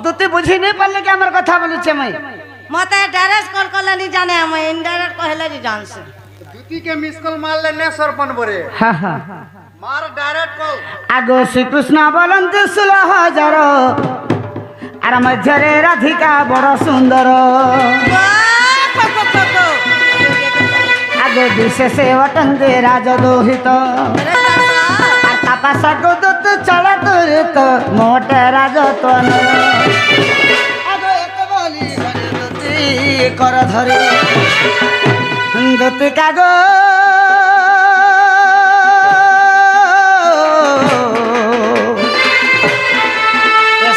দুটি বুঝি নাই পারলে কি আমার কথা বলছে মই মতে ডাইরেক্ট কল করলে নি জানে আমি ইনডাইরেক্ট কহলে নি জানছে দুটি के मिस कॉल मारले ने सरपन बरे হ্যাঁ হ্যাঁ मार डायरेक्ट कॉल আগো শ্রীকৃষ্ণ বলন্তি 16,000 আর মধ্যে রাধিকা বড় সুন্দর আগো বিশেষে অটন্তে রাজদোহিত আর তাপাসা গোদত চলা তুরিত মোটে রাজতন আগো এক বলি ধরে কর ধরে দতি কাগো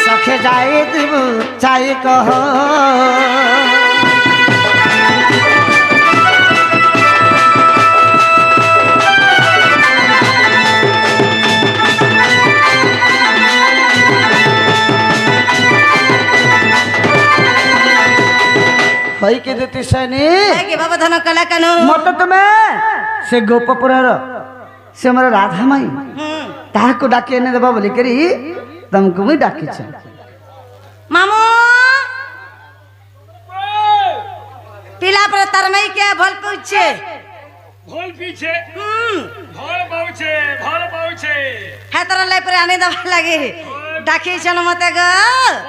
সখে যাই দিব চাই কহ হই কে দিতে সনি কি বাবা ধন কলা কেন মত তুমি সে গোপপুরর সে আমার রাধা মাই তাহাকে ডাকি এনে দেবা বলি করি तुमको भी डाकी छ मामू पीला पर तरमई के भल पूछे भोल पीछे भोल पाउछे है तर ले पर आने दवा लगे डाकी छन मते ग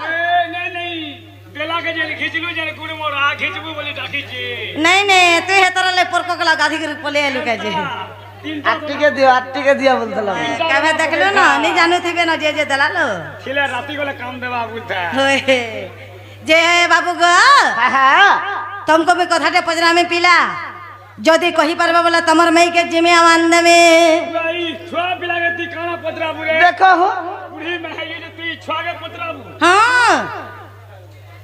ओए नहीं बेला के जे खिचलु जे कुड़ मोर आ खिचबू बोली डाकी छी नहीं तू है तर ले पर को गला गाधी कर पले आलू के जे आट्टी के दिया बोलतला कबे देखलो ना नहीं जानू थिबे ना जे दलालो खिले राती गले काम देबा बुझता होए जे बाबू ग हां तुमको मैं कथाटे पजरा में पीला जदी कहि परबा बोला तमर मई के जिमे आनंद में भाई छुआ पिला के ती काना पतराबू रे देखो हो बुढ़ी महई जे ती छुआ के पतराबू हां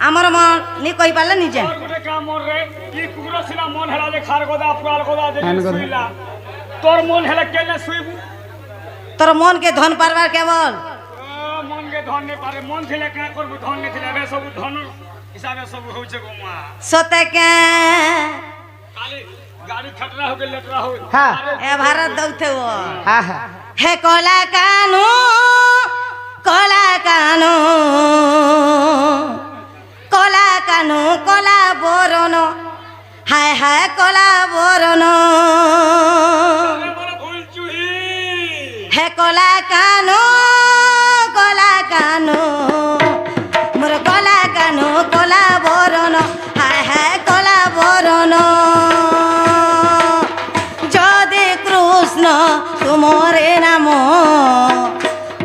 हमर मन नी कहि पाले निजे और गोटे काम मोर रे ई कुकुर सिला मन हला जे खार गोदा पुआल गोदा जे सुइला तोर मन हेले केने सुइबू तोर मन के धन पारबार केवल मन के धन ने पारे मन थिले का करबू धन ने थिले बे सब धन हिसाबे सब होउछे गोमा सोते के खाली गाड़ी खटरा हो के लेटरा हो हां ए भारत दौथे वो हां हां हे कोला कानू कोला बोरनो हाय कोला बोरनो हे कोला कानू मोर कोला कानू कोला बोरनो हाय कोला बोरनो जदि कृष्ण तुमरे नाम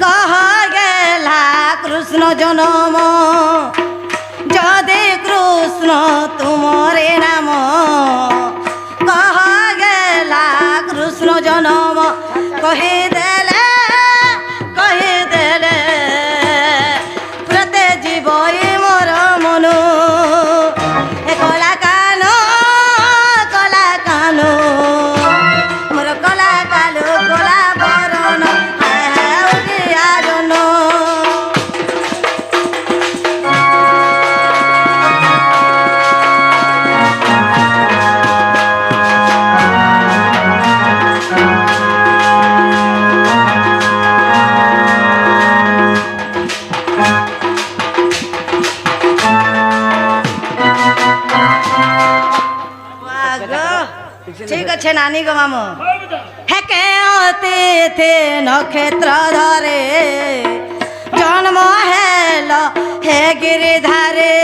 कह गेला कृष्ण जनम जदि कृष्ण तुमरे नाम कह गेला कृष्ण जनम कहि देले प्रते जीव मोर मनु ए कला कानो मोर कला कालो कला बरन उदिया जन ঠিক আছে নানি গো মামু হেকে অতিথি নক্ষত্র ধরে জন্ম হেল হে গিরিধারে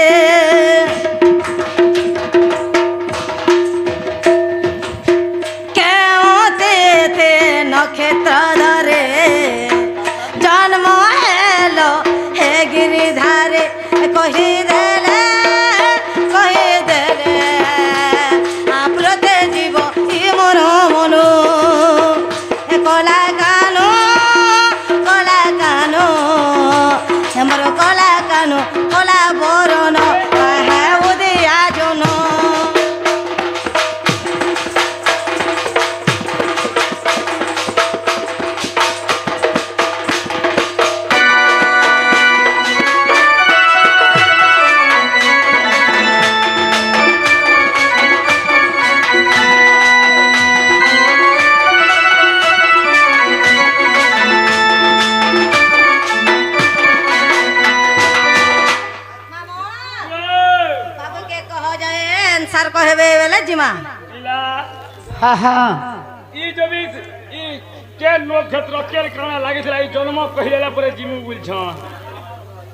কে অতিথি নক্ষত্র ধরে জন্ম হেল হে গিরিধারে কহি দেলে প্রতে জীব মোর মনু কলা কানো মোর কলা কানো কলা বরণ উদিয়া জন खार कहबे बेले जिमा पिला हाँ हाँ ই যদি ই কে লোক ক্ষেত্র কে কানা লাগিছিল এই জন্ম কহিলা পরে জিমু বলছ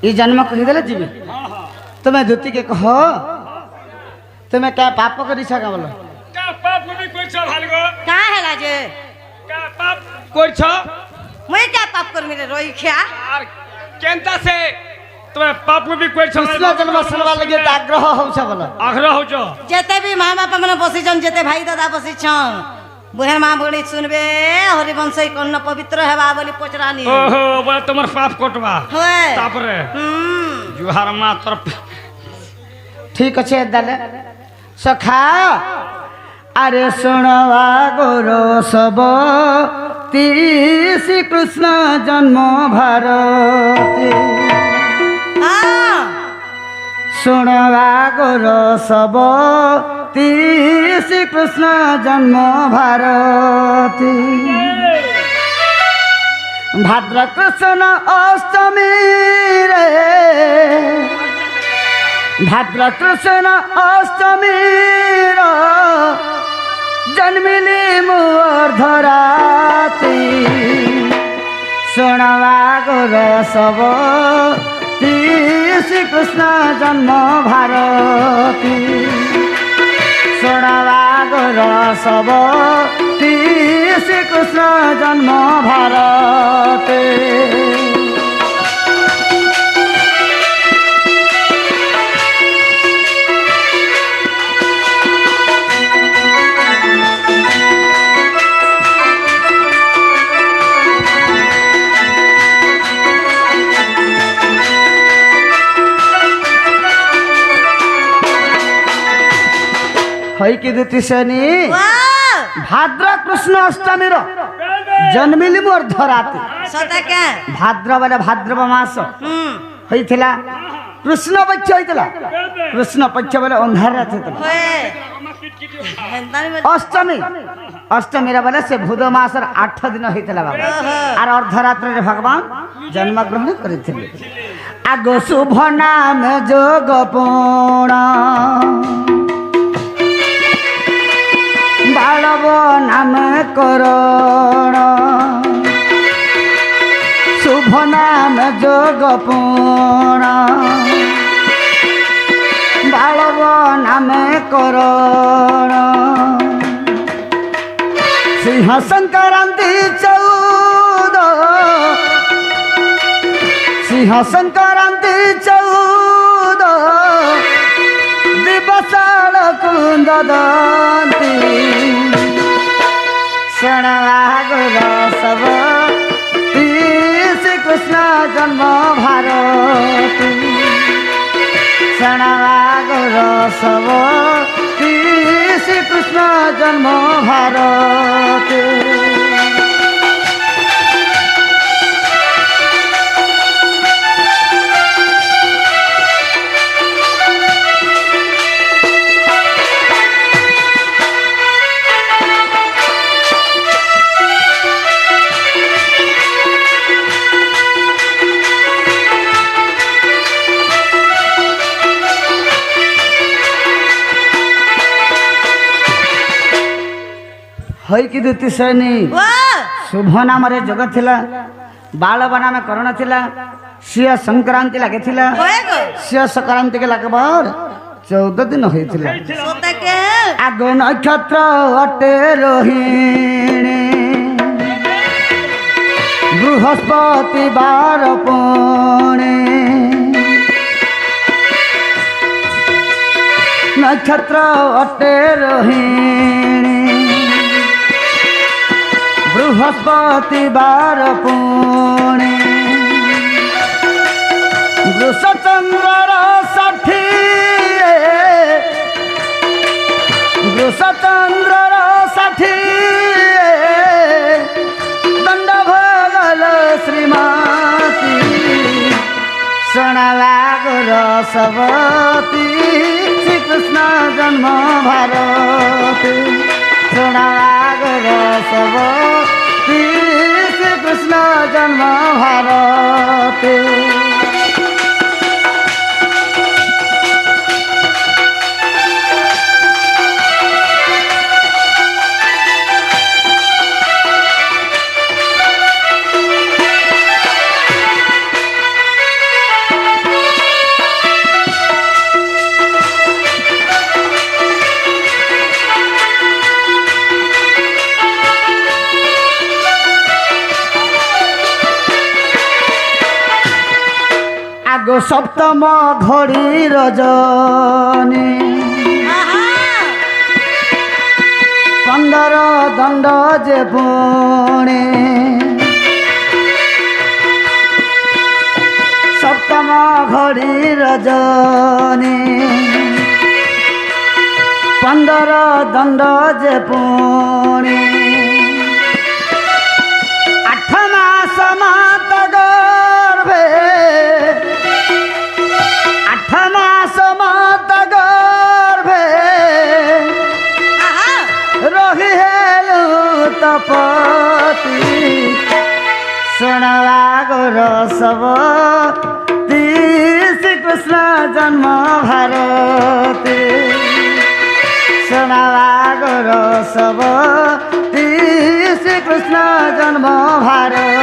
ये जन्म कहीदेले जीवी হ্যাঁ হ্যাঁ तुम्हें धोती के कह तुम्हें क्या पाप करी सका बोलो কা পাপ নবি কইছ ভালগো का हैला जे কা পাপ কইছ मैं क्या पाप कर मेरे रोई खिया আর কেনতা সে তুমি পাপ নবি কইছ कृष्ण जन्म सलवा लगे तो आग्रह हो बोलो আগ্রহ হউছ जेते भी माँ बाप मन बसिछन जेते भाई दादा बसिछन बुहेर माँ बुढ़ी सुनबे हरिवंश कर्ण पवित्र हेबा बोली पचरानी ওহো বলে তোমার পাপ কটবা होए তারপরে জুহার মা তরফ ठीक अच्छे दल सखा अरे सुनवा गोरो सब श्री कृष्ण जन्म भारती हां सुनवा गोरो सब श्री कृष्ण जन्म भारती भाद्र कृष्ण अष्टमी रे भाद्र कृष्ण अष्टमी जन्मिली मोर धराती सुनवा गोर सब श्री कृष्ण जन्म भारती सुनवा गोर सब श्री कृष्ण जन्म भारती हई की दुती शनि वाह भाद्र कृष्ण अष्टमी जन्मिली मोर धराती सता के भाद्र बोले भाद्रव मास होइथिला कृष्ण पक्ष होइथिला कृष्ण पक्ष बोले अंधार रात होइथिला होए हेंदानी में अष्टमी अष्टमी रे बोले से बुध मासर 8 दिन होइथिला बाबा आर अर्धरात्र रे भगवान जन्म ग्रहण करिथिले आगो शुभ नाम जोग पूर्ण बालव नाम करण शुभ नाम जोग पूर्ण बालव नाम करण सिंह संक्रांति 14 सिंह संक्रांति 14 दिवसाल कुंद दंती शरणागुर सब श्री कृष्ण जन्म भारती शरणागुर सब श्री कृष्ण जन्म भारती हई की दुती सैनी वाह शुभ नाम रे जगत थिला बालव नाम करण थिला सिया संक्रांति लागे थिला होए गो सिया संक्रांति के लागबार 14 दिन होइथिला सता के आग नक्षत्र अटे रोहिणी बृहस्पति बार पुणे नक्षत्र अटे रोहिणी बृहस्पति बार पुणे वृषचंद्र षठी वृषचंद्र षठी दंड भगल श्रीमती शरणागुर सबती श्री कृष्ण जन्म भारती शरणागुर सबती श्री कृष्ण जन्म भारती সপ্তম ঘড়ি রজনী 15 দণ্ড যে পুণে সপ্তম ঘড়ি রজনী 15 দণ্ড যে পুণে 8 মাস মাত গর্ভে 8 মাস মাত গর্ভে রহি হেলু তপতি শুণবা গোর সব শ্রীকৃষ্ণ জন্ম ভারতী শুণবা গোর সব শ্রীকৃষ্ণ জন্ম ভারতী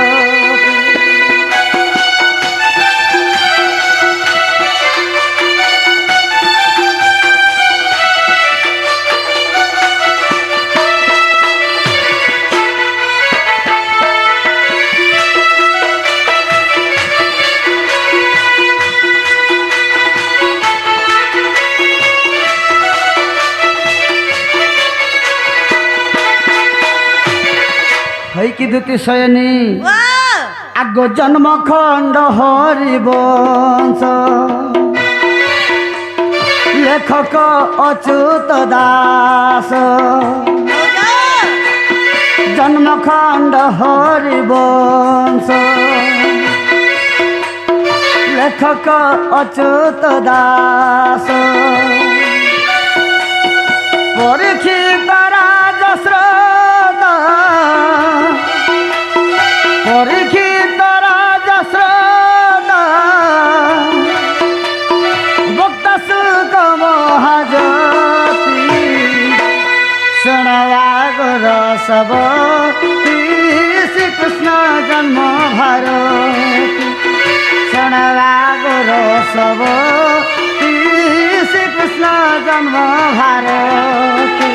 হইকি দুটি শয়নী আগ জন্ম খণ্ড হরিবংশ লেখক অচ্যুত দাস জন্ম খণ্ড হরিবংশ লেখক অচ্যুত দাস পরীক্ষিত রাজশ্রোতা পরীক্ষিত রাজশ্রোতা ভক্ত সুখ মহাজ্যোতি শুণবা গোর সব শ্রীকৃষ্ণ জন্ম ভারতী শুণবা গোর সব শ্রীকৃষ্ণ জন্ম ভারতী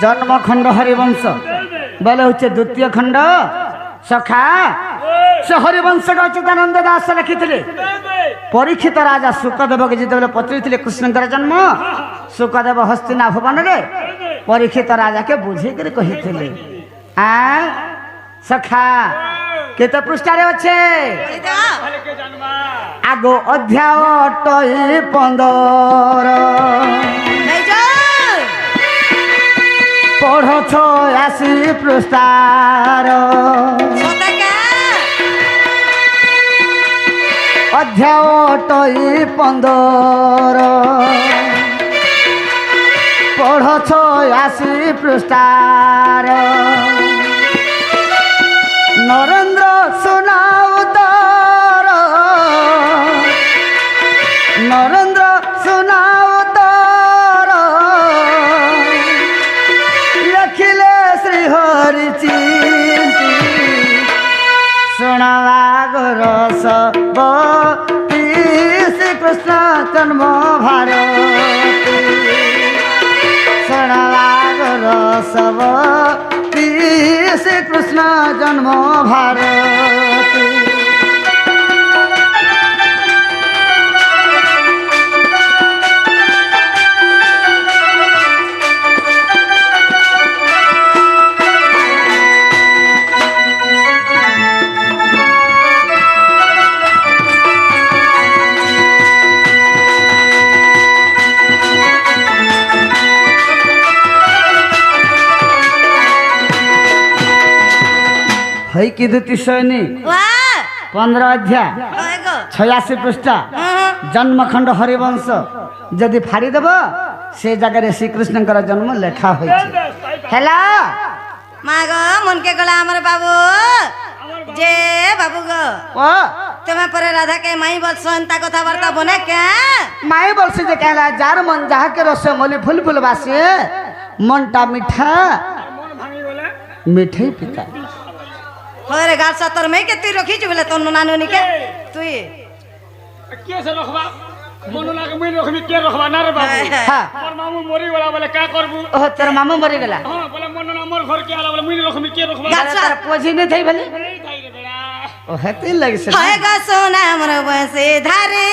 জন্মখণ্ড হরিবংশ বলে হচ্ছে দ্বিতীয় খণ্ড সখা সে হরিবংশকে অচ্যুতানন্দ দাস লিখিলে পরীক্ষিত রাজা শুকদেবকে যেতবে পচারিলে কৃষ্ণଙ୍କର জন্ম শুকদেব হস্তিনা ভুবନରେ পরীক্ষিত রাজাকে বুঝেইকি কহিলে সখা কেতে পৃষ্ঠারে অছে আগ অধ্যায় 15 পড় 86 পৃষ্ঠার অধ্যায় 15 পড় 86 পৃষ্ঠার নরেন্দ্র সুনাউতর নরেন্দ্র সুনাউতর লিখিলে শ্রীহরি চিন্তি শুণবা গোর সব শ্রীকৃষ্ণ জন্ম ভারতী শুণবা গোর সব শ্রীকৃষ্ণ জন্ম ভারতী হই কি দুটি সৈনী 15 অধ্যায় 86 পৃষ্ঠা জন্মখণ্ড হরিবংশ যদি ফাড়ি দেব সে জায়গায় শ্রীকৃষ্ণଙ୍କର জন্ম লেখা হয়েছে হেলা মা গো মনকে গলা আমার বাবু যে বাবু গো ও तुम्हें पर राधा के माई बोलसो एंता कथाबार्ता बने के माए बोलছে যে कहला যার মন যাহাকে রসে মলি ফুল ফুল বাসে মনটা মিঠা মন ভাঙি গলে মিঠাই পিতা होरे गाल सतर में के ती रखी छु बोले तो नानो निके तुई के से रखबा মন লাগে মই রখবি কে রখবা না রে বাবু হ্যাঁ মোর মামু মরি গলা বলে কা করবু ও তোর মামু মরি গেলা হ্যাঁ বলে মন না মোর ঘর কে আলা বলে মই রখবি কে রখবা তার পজি নে থাই বলে এই থাই রে বেড়া ও হেতে লাগিছে होएगा सोना मोर बसे धारे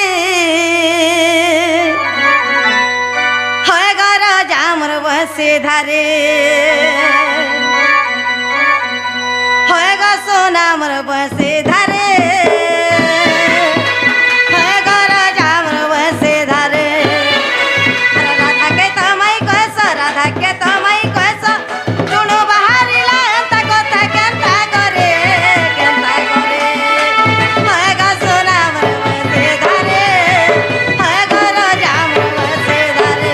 होएगा राजा मोर बसे धारे होएगा सोना मोर बसे धारे होएगा राजा मोर बसे धारे राधा के तमाई कैसा राधा के तमाई कैसा टुनु बाहरिला एंता कथा केंता करे होएगा सोना मोर बसे धारे होएगा राजा मोर बसे धारे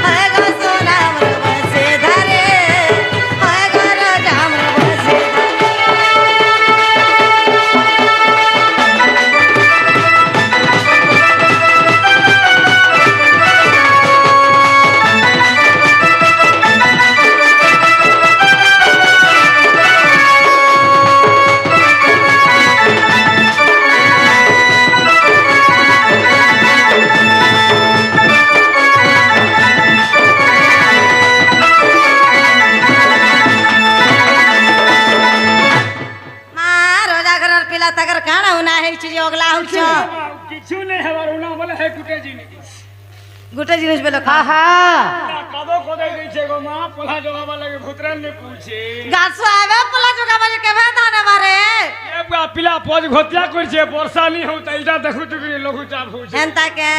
होएगा सोना मोर बसे धारे होएगा राजा मोर बसे रोजा घर पिला तकर खाना उना है चीज ओगला हुछ কিছু নেই হবার উনা বলে হে কুটে জিনিস गुटे जिनिस बेलो खा আহা কাদো কোদাই দিছে গো মা পোলা জগাবা লাগে ভুতরান নে পুছে गासु आवे पोला जोगा बाजे केभे दाने मारे এ বা পিলা পজ ঘটিয়া করছে বর্ষা নি হউ তাইটা দেখু তুই লঘু চাপ হউছে हेंता के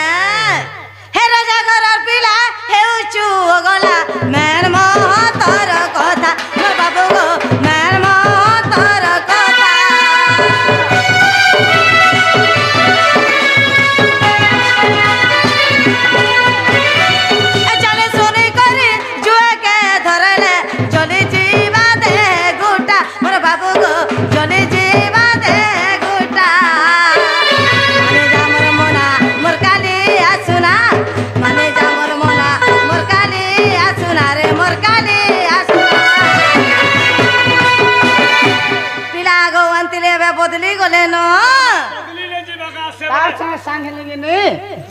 हे रोजा घर पिला हे उचु ओगला मेर मोह तोर कथा मोर बाबू गो मेर मोह तोर कथा चले सोनी करी जुए के धरले चली जीवा दे गुटा मोर बाबू गो चली जीवा दे गुटा माने जा मोर मोना मोर काली आसुना माने जा मोर मोना मोर काली आसुना रे मोर काली आसुना पिला गो अंतिले बे बदली गले न বদলি লে যে বাগা সে তার সঙ্গে সাঙ্গে লেগে নে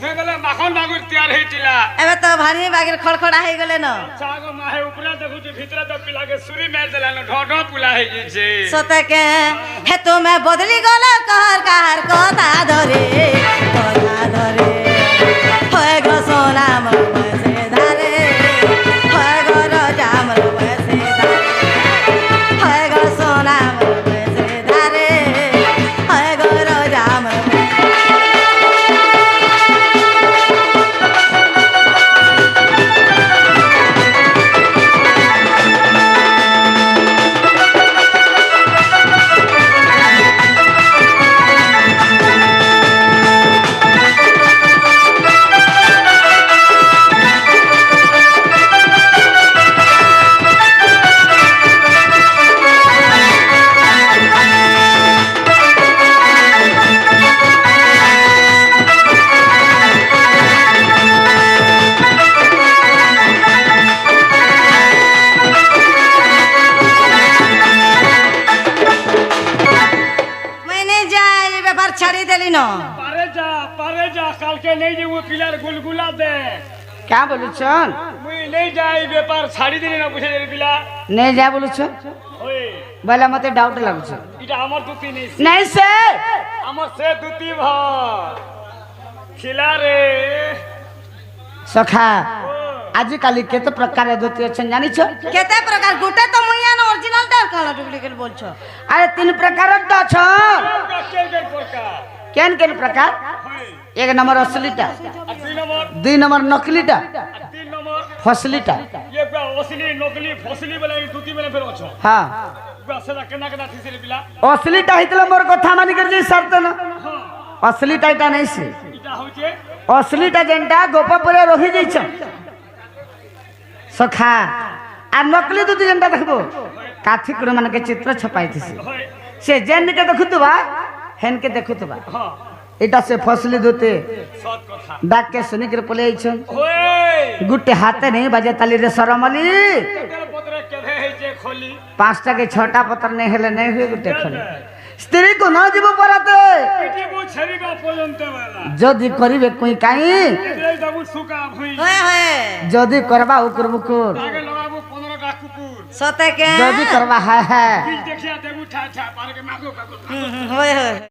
সে গলে মাখন বাগুর তৈয়ার হইছিলা एबे तो भारी बागिर खड़खड़ा हे गले न সাগো মাহে উপরে দেখু যে ভিতরে তো পিলাকে সুরি মের দেলানো ঢ পুলা হই গেছে सोते के हे तो मैं बदली गलो कहर कथा धरे होए गो सोना मोर बसे धारे होए गो राजा मोर बसे धारे होए गो सोना मोर बसे धारे होए गो राजा मोर मैंने जाए व्यापार छाड़ी देली न পারে যা কালকে নেই যে ও পিলার গুলগুলা দে কে বলছন মুই নেই যাই ব্যাপার ছাড়ি দিলি না বুঝে দিলি পিলা নে যা বলছ ওই বলে মতে ডাউট লাগছে এটা আমার দুতি নেই নাই সে আমার সে দুতি ভাই খিলা রে সখা আজকালি কেতে প্রকার ধুতি আছেন জানিছ केते प्रकार गुटे तो मुइया न ओरिजिनल टा काला डुप्लीकेट बोलछो আরে তিন প্রকার তো আছ কে প্রকার কেন কেন প্রকার হয় এক নম্বর অসলিটা আর দুই নম্বর দুই নম্বর নকলিটা আর তিন নম্বর ফসলিটা ये का असली नकली फसली वाला ये दुती वाला फिर अच्छा হ্যাঁ बस सेदा केना केना थिसरी पिला অসলিটা হইতলে মোর কথা মানি করে যে শর্ত না অসলিটা এটা নাই সে इटा होचे অসলিটা যেটা গোপপুরে রহি যাইছ সখা আর নকলি দুটি যেটা দেখবো কাঠিকুর মানকে চিত্র ছপাইছিস होय সে যেনকে দেখুতুবা হেনকে দেখুতবা হ্যাঁ এটা সে ফসলি দোতে সৎ কথা ডাক কে শুনি করে পলে আইছন ওই গুটে হাতে নেই বাজে তালি রে সরমলি তেল পত্রে কেধে হইছে খলি 5টা के 6টা পত্র নেই হেলে নেই হুয়ে গুটে খলি স্ত্রী কো না যাব পরাতে পিটিবু ছড়িবা পর্যন্ত বেলা যদি করিবে কই কাই এই যাবু সুকা ভুই হয়ে হয়ে যদি করবা উকুর বুকুর আগে লগাবু 15টা কুকুর সতে কে যদি করবা হ্যাঁ হ্যাঁ বিল দেখিয়া দেবু ঠা ঠা পারকে মাগো কাকু হয়ে হয়ে